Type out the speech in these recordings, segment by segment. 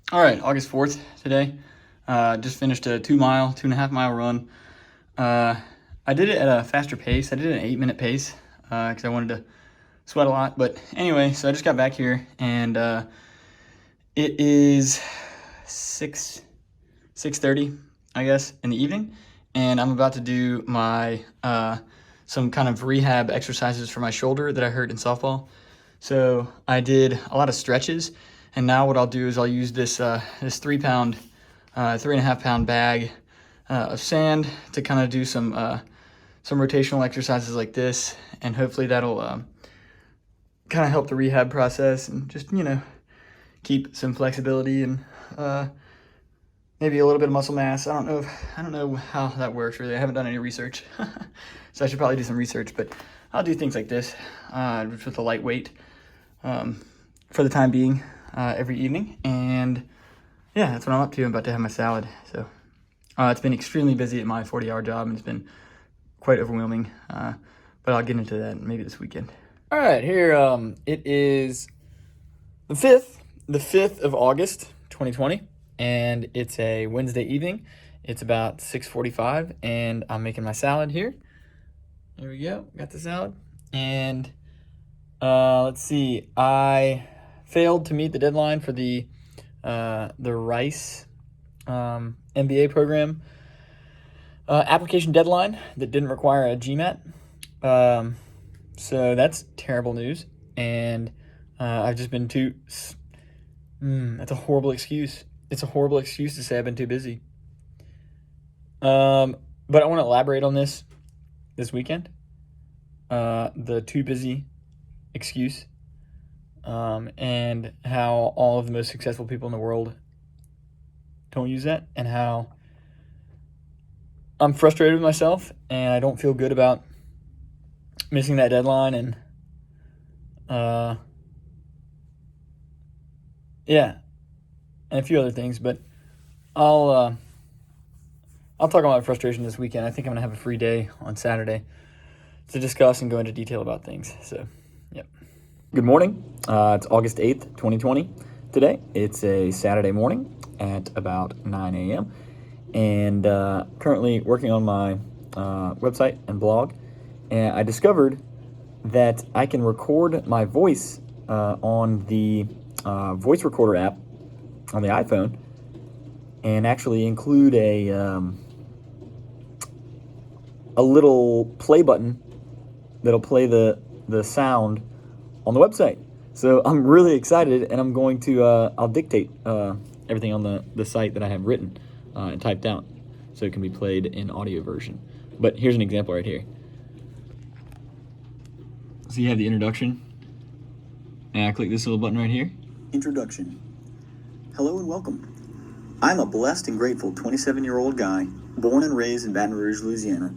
All right, August 4th today. Just finished a 2.5 mile run. I did it at a faster pace. I did an 8-minute pace because I wanted to sweat a lot. But anyway, so I just got back here and it is 6:30, I guess, in the evening. And I'm about to do my some kind of rehab exercises for my shoulder that I hurt in softball. So I did a lot of stretches. And now what I'll do is I'll use this 3.5 pound bag of sand to kind of do some rotational exercises like this, and hopefully that'll kind of help the rehab process and just keep some flexibility and maybe a little bit of muscle mass. I don't know how that works really. I haven't done any research, so I should probably do some research. But I'll do things like this just with a light weight for the time being. Every evening, and yeah, that's what I'm up to. I'm about to have my salad. So it's been extremely busy at my 40-hour job, and it's been quite overwhelming, but I'll get into that maybe this weekend. All right, here it is the 5th of August 2020, and it's a Wednesday evening. It's about 6:45, and I'm making my salad here. There we go, got the salad. And let's see, I failed to meet the deadline for the Rice MBA program application deadline that didn't require a GMAT. So that's terrible news. And I've just been that's a horrible excuse. It's a horrible excuse to say I've been too busy. But I want to elaborate on this weekend. The too busy excuse. And how all of the most successful people in the world don't use that, and how I'm frustrated with myself and I don't feel good about missing that deadline, and and a few other things. But I'll talk about my frustration this weekend. I think I'm gonna have a free day on Saturday to discuss and go into detail about things. So, yep. Good morning. It's August 8th, 2020 today. It's a Saturday morning at about 9 a.m. and currently working on my website and blog. And I discovered that I can record my voice on the voice recorder app on the iPhone, and actually include a little play button that'll play the sound on the website. So I'm really excited, and I'm going to I'll dictate everything on the site that I have written and typed out, so it can be played in audio version. But here's an example right here. So you have the introduction, and I click this little button right here. Introduction. Hello and welcome. I'm a blessed and grateful 27-year-old guy, born and raised in Baton Rouge, Louisiana.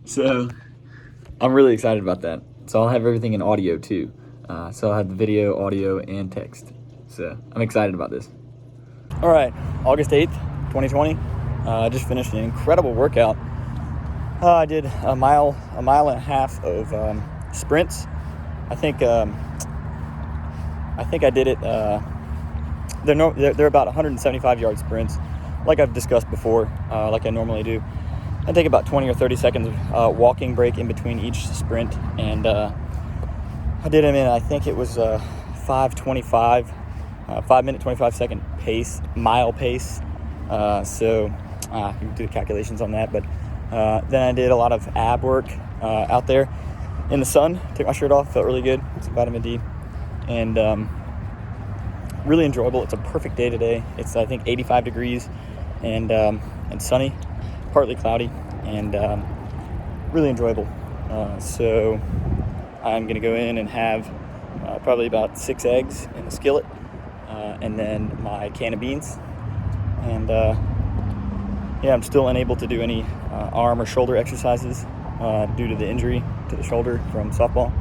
So I'm really excited about that. So I'll have everything in audio too. So I'll have the video, audio, and text. So I'm excited about this. All right, August 8th, 2020. I just finished an incredible workout. I did a mile and a half of sprints. I think I did it. They're about 175-yard sprints, like I've discussed before, like I normally do. I take about 20 or 30 seconds walking break in between each sprint, and I did them in, I think it was 5:25, 5-minute 25-second pace, mile pace. So you can do the calculations on that. But then I did a lot of ab work out there in the sun. Took my shirt off, felt really good. It's vitamin D, and really enjoyable. It's a perfect day today. It's, I think, 85 degrees and sunny, partly cloudy, and really enjoyable. So I'm going to go in and have probably about 6 eggs in a skillet, and then my can of beans. And I'm still unable to do any arm or shoulder exercises due to the injury to the shoulder from softball.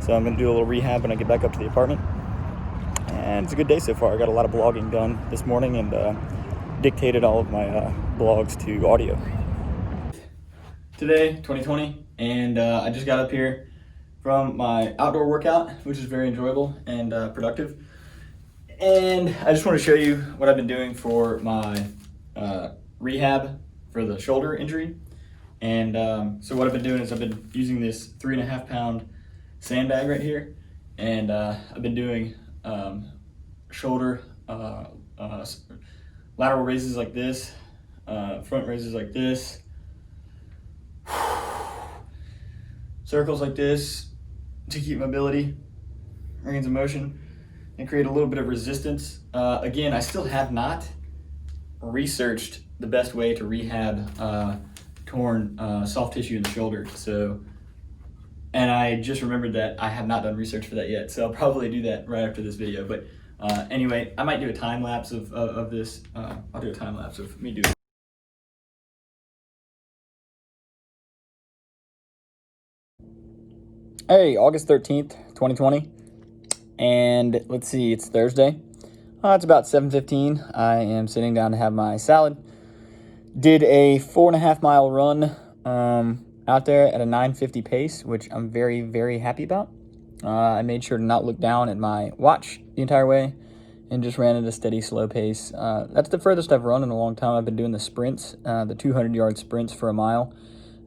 So I'm going to do a little rehab when I get back up to the apartment. And it's a good day so far. I got a lot of blogging done this morning, and dictated all of my blogs to audio. Today, 2020, and I just got up here from my outdoor workout, which is very enjoyable and productive. And I just want to show you what I've been doing for my rehab for the shoulder injury. And so what I've been doing is I've been using this 3.5 pound sandbag right here, and I've been doing shoulder lateral raises like this, front raises like this, circles like this to keep mobility, range of motion, and create a little bit of resistance. Again, I still have not researched the best way to rehab torn soft tissue in the shoulder. And I just remembered that I have not done research for that yet, so I'll probably do that right after this video. But anyway, I might do a time lapse of this. I'll do a time lapse of me doing it. Hey, August 13th, 2020, and let's see, it's Thursday. It's about 7:15. I am sitting down to have my salad. Did a 4.5 mile run out there at a 9:50 pace, which I'm very, very happy about. I made sure to not look down at my watch the entire way and just ran at a steady, slow pace. That's the furthest I've run in a long time. I've been doing the sprints, the 200-yard sprints for a mile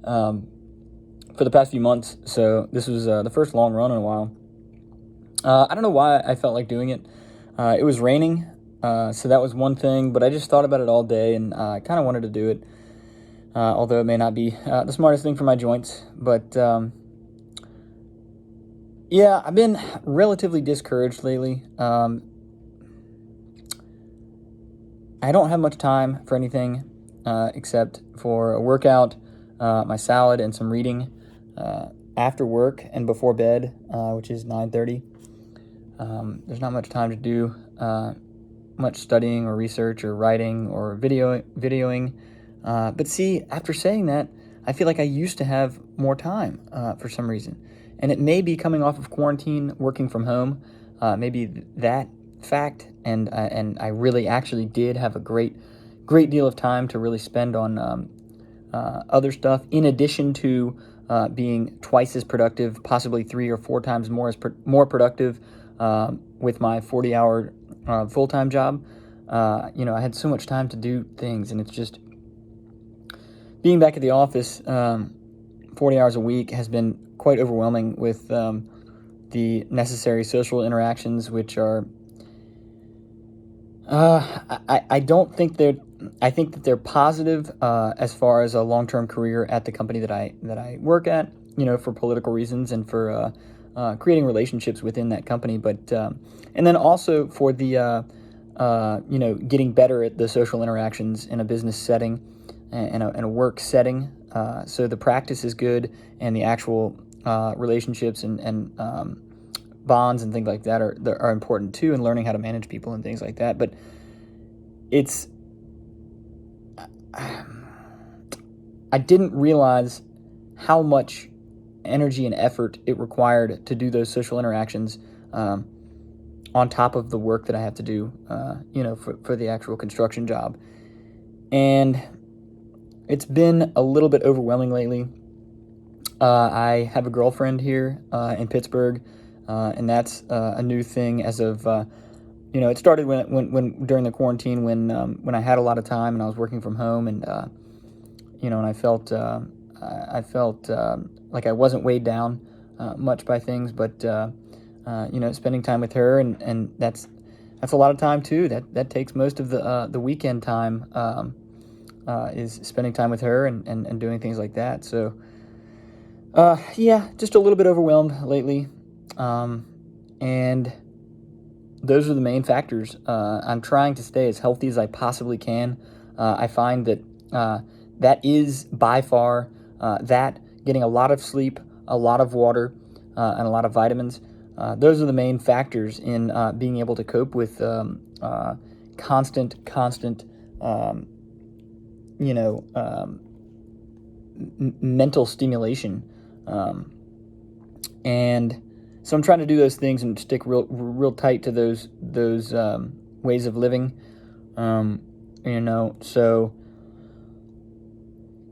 for the past few months. So this was the first long run in a while. I don't know why I felt like doing it. It was raining, so that was one thing, but I just thought about it all day, and I kind of wanted to do it, although it may not be the smartest thing for my joints. But yeah, I've been relatively discouraged lately. I don't have much time for anything except for a workout, my salad, and some reading after work and before bed, which is 9:30. There's not much time to do much studying or research or writing or videoing. But see, after saying that, I feel like I used to have more time for some reason. And it may be coming off of quarantine, working from home, maybe that fact. And I really actually did have a great deal of time to really spend on other stuff, in addition to being twice as productive, possibly 3 or 4 times more productive with my 40-hour full-time job. I had so much time to do things, and it's just being back at the office 40 hours a week has been quite overwhelming with the necessary social interactions, which are I don't think I think that they're positive as far as a long-term career at the company that I work at, for political reasons and for creating relationships within that company, but and then also for the getting better at the social interactions in a business setting and a work setting. So the practice is good, and the actual relationships and bonds and things like that are important too, and learning how to manage people and things like that. But I didn't realize how much energy and effort it required to do those social interactions on top of the work that I have to do, for the actual construction job. And it's been a little bit overwhelming lately. I have a girlfriend here in Pittsburgh, and that's a new thing as of, it started when during the quarantine when I had a lot of time and I was working from home, and and I felt like I wasn't weighed down much by things, but spending time with her, and that's a lot of time too. That takes most of the weekend time is spending time with her and doing things like that. So just a little bit overwhelmed lately, and those are the main factors. I'm trying to stay as healthy as I possibly can. I find that that is by far that getting a lot of sleep, a lot of water, and a lot of vitamins. Those are the main factors in being able to cope with constant mental stimulation. And so I'm trying to do those things and stick real tight to those ways of living. So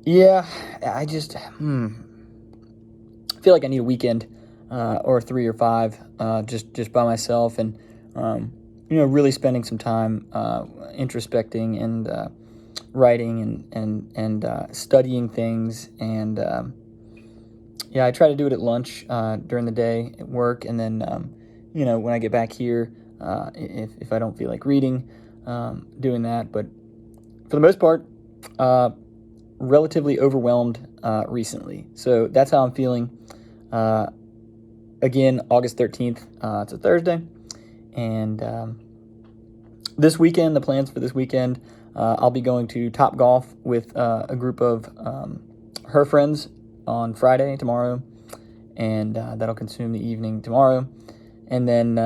yeah, I just feel like I need a weekend or 3 or 5 just by myself, and really spending some time introspecting and writing and studying things. And I try to do it at lunch during the day at work, and then when I get back here, if I don't feel like reading, doing that. But for the most part, relatively overwhelmed recently. So that's how I'm feeling. Again, August 13th, it's a Thursday. And this weekend, the plans for this weekend, I'll be going to Top Golf with a group of her friends on Friday, tomorrow. And that'll consume the evening tomorrow. And then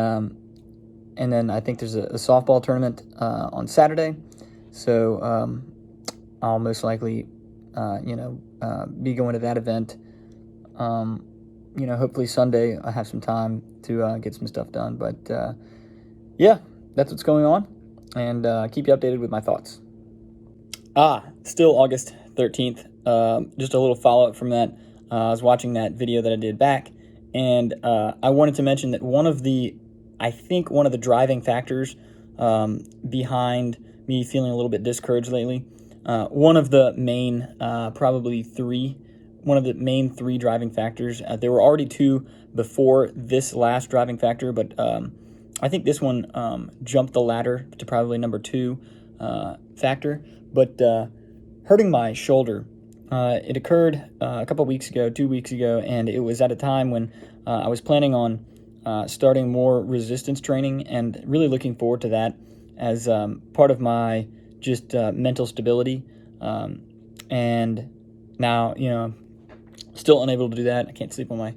I think there's a softball tournament on Saturday. So I'll most likely, be going to that event. Hopefully Sunday I have some time to get some stuff done. But that's what's going on. And keep you updated with my thoughts. Still August 13th. Just a little follow-up from that. I was watching that video that I did back. And I wanted to mention that one of the driving factors behind me feeling a little bit discouraged lately, one of the main three driving factors, there were already two before this last driving factor, but I think this one jumped the ladder to probably number 2 factor. But hurting my shoulder, it occurred a couple weeks ago, 2 weeks ago, and it was at a time when I was planning on starting more resistance training, and really looking forward to that as part of my just mental stability. And now, still unable to do that. I can't sleep on my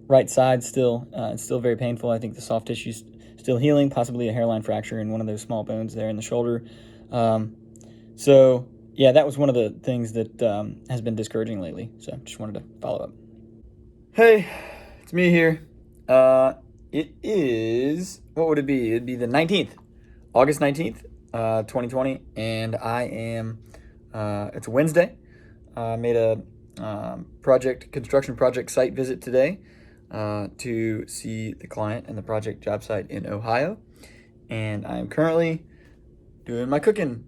right side still. It's still very painful. I think the soft tissue's still healing, possibly a hairline fracture in one of those small bones there in the shoulder. That was one of the things that has been discouraging lately. So just wanted to follow up. Hey, it's me here. It is, what would it be? It'd be the 19th, August 19th, 2020. And I am, it's a Wednesday. I made a construction project site visit today to see the client and the project job site in Ohio. And I'm currently doing my cooking.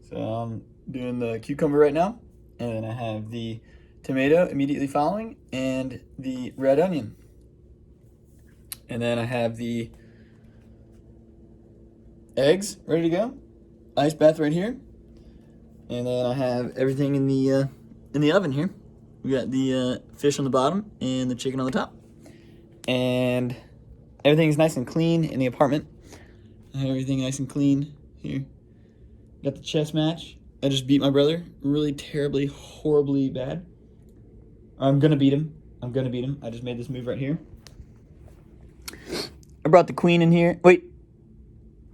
So I'm doing the cucumber right now, and then I have the tomato immediately following, and the red onion. And then I have the eggs ready to go. Ice bath right here. And then I have everything in the oven here. We got the fish on the bottom and the chicken on the top. And everything's nice and clean in the apartment. I have everything nice and clean here. Got the chess match. I just beat my brother really terribly, horribly bad. I'm gonna beat him. I just made this move right here. I brought the queen in here. Wait.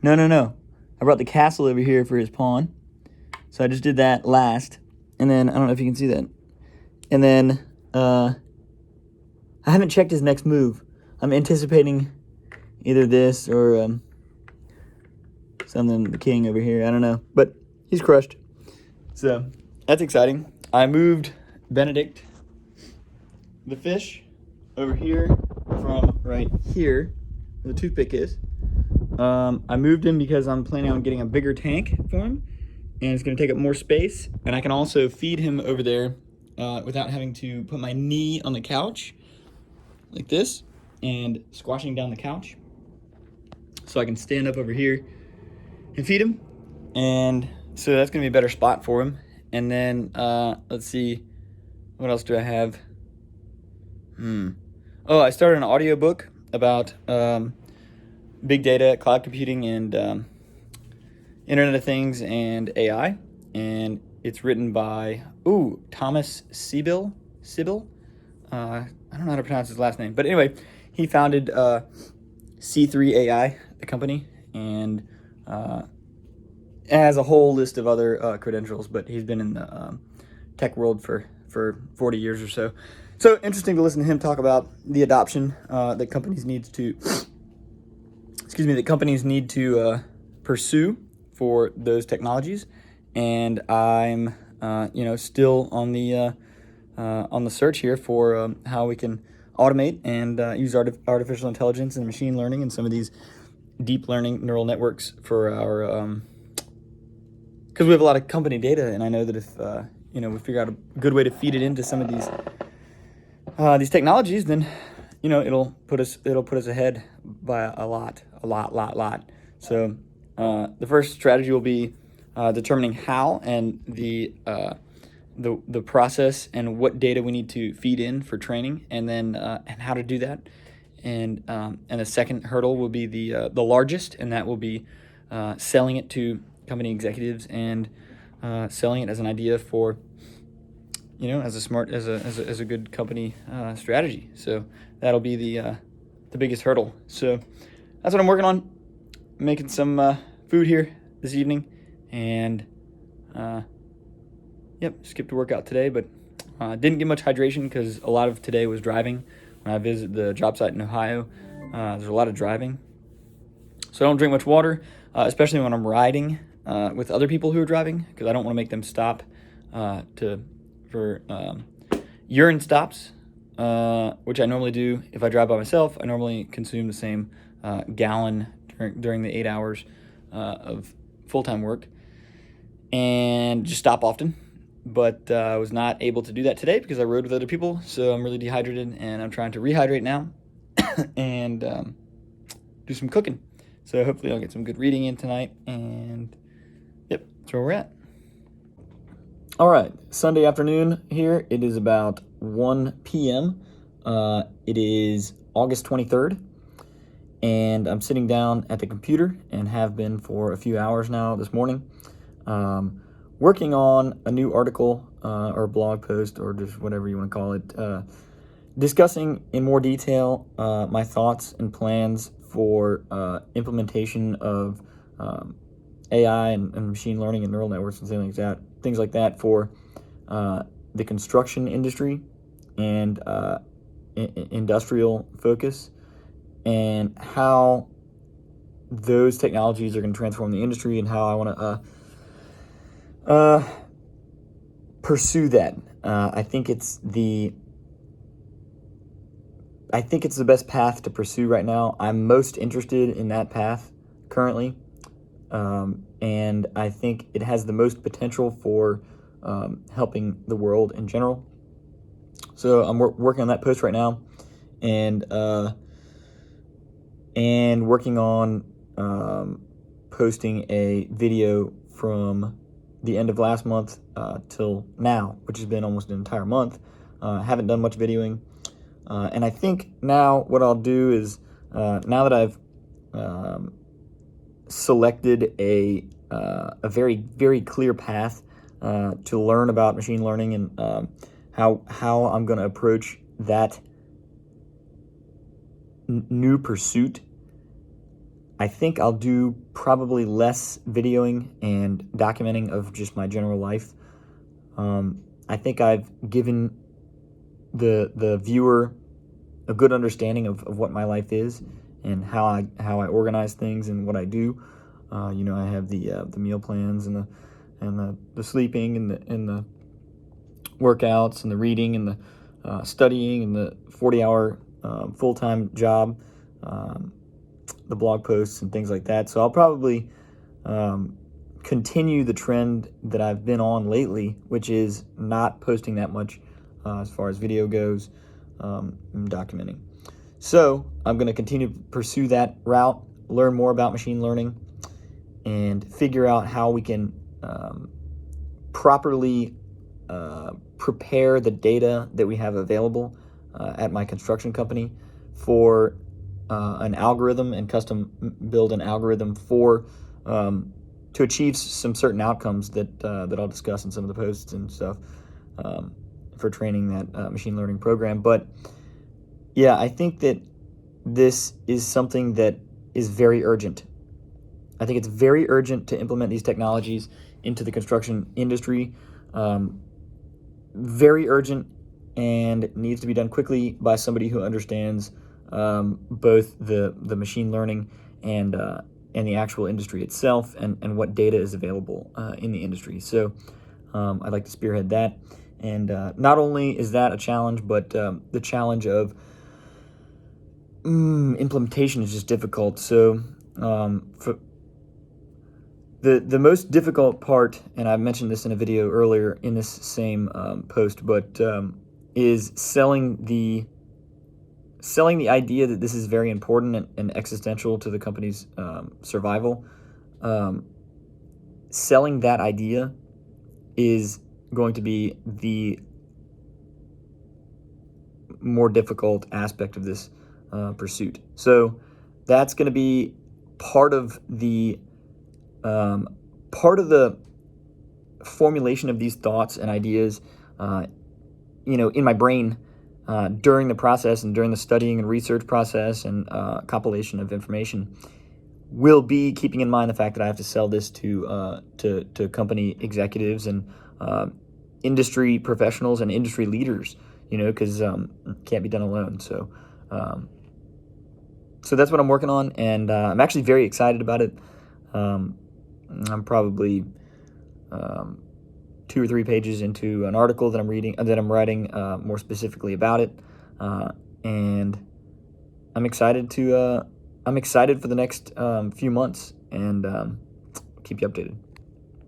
No. I brought the castle over here for his pawn. So I just did that last. And then, I don't know if you can see that. And then, I haven't checked his next move. I'm anticipating either this or something, the king over here. I don't know. But he's crushed. So, that's exciting. I moved Benedict, the fish, over here from right here, where the toothpick is. I moved him because I'm planning on getting a bigger tank for him, and it's going to take up more space, and I can also feed him over there without having to put my knee on the couch like this and squashing down the couch. So I can stand up over here and feed him, and so that's going to be a better spot for him. And then let's see, what else do I have? I started an audiobook about big data, cloud computing, and Internet of Things and AI. And it's written by, Thomas Sibyl. I don't know how to pronounce his last name. But anyway, he founded C3 AI, the company, and has a whole list of other credentials. But he's been in the tech world for 40 years or so. So interesting to listen to him talk about the adoption that companies need to pursue for those technologies. And I'm still on the search here for how we can automate and use artificial intelligence and machine learning and some of these deep learning neural networks for our, because we have a lot of company data, and I know that if we figure out a good way to feed it into some of these technologies, then it'll put us ahead by a lot. So the first strategy will be determining how and the process and what data we need to feed in for training, and then and how to do that. And the second hurdle will be the largest, and that will be selling it to company executives and selling it as an idea for as a good company strategy. So that'll be the biggest hurdle. So that's what I'm working on. Making some food here this evening, and skipped a workout today, but didn't get much hydration because a lot of today was driving. When I visit the job site in Ohio, there's a lot of driving, so I don't drink much water, especially when I'm riding with other people who are driving, because I don't want to make them stop for urine stops, which I normally do. If I drive by myself, I normally consume the same gallon during the 8 hours of full-time work, and just stop often. But I was not able to do that today because I rode with other people, so I'm really dehydrated, and I'm trying to rehydrate now and do some cooking. So hopefully I'll get some good reading in tonight, and that's where we're at. All right, Sunday afternoon here. It is about 1 p.m. It is August 23rd, and I'm sitting down at the computer and have been for a few hours now this morning, working on a new article or blog post, or just whatever you want to call it, discussing in more detail my thoughts and plans for implementation of AI and machine learning and neural networks and things like that for the construction industry and industrial focus, and how those technologies are going to transform the industry, and how I want to pursue that. I think it's the best path to pursue right now. I'm most interested in that path currently, and I think it has the most potential for helping the world in general. So I'm working on that post right now, and working on posting a video from the end of last month till now, which has been almost an entire month. Haven't done much videoing, and I think now what I'll do is, now that I've selected a very, very clear path to learn about machine learning, and how I'm going to approach that new pursuit, I think I'll do probably less videoing and documenting of just my general life. I think I've given the viewer a good understanding of what my life is and how I organize things and what I do. I have the meal plans and the sleeping and the workouts and the reading and the studying and the 40-hour full-time job, the blog posts and things like that. So I'll probably continue the trend that I've been on lately, which is not posting that much as far as video goes, and documenting. So I'm going to continue to pursue that route, learn more about machine learning, and figure out how we can properly prepare the data that we have available at my construction company for an algorithm, and custom build an algorithm for to achieve some certain outcomes that I'll discuss in some of the posts and stuff for training that machine learning program. But yeah, I think that this is something that is very urgent. I think it's very urgent to implement these technologies into the construction industry. Very urgent, and needs to be done quickly by somebody who understands both the machine learning and the actual industry itself, and what data is available in the industry. So I'd like to spearhead that. And not only is that a challenge, but the challenge of implementation is just difficult. So for the most difficult part, and I mentioned this in a video earlier in this same post, but is selling the idea that this is very important and existential to the company's survival. Selling that idea is going to be the more difficult aspect of this pursuit. So that's going to be part of the formulation of these thoughts and ideas, in my brain during the process and during the studying and research process and compilation of information, will be keeping in mind the fact that I have to sell this to company executives and industry professionals and industry leaders, because it can't be done alone. So that's what I'm working on, and I'm actually very excited about it. I'm probably 2 or 3 pages into an article that I'm writing more specifically about it, and I'm excited for the next few months, and keep you updated.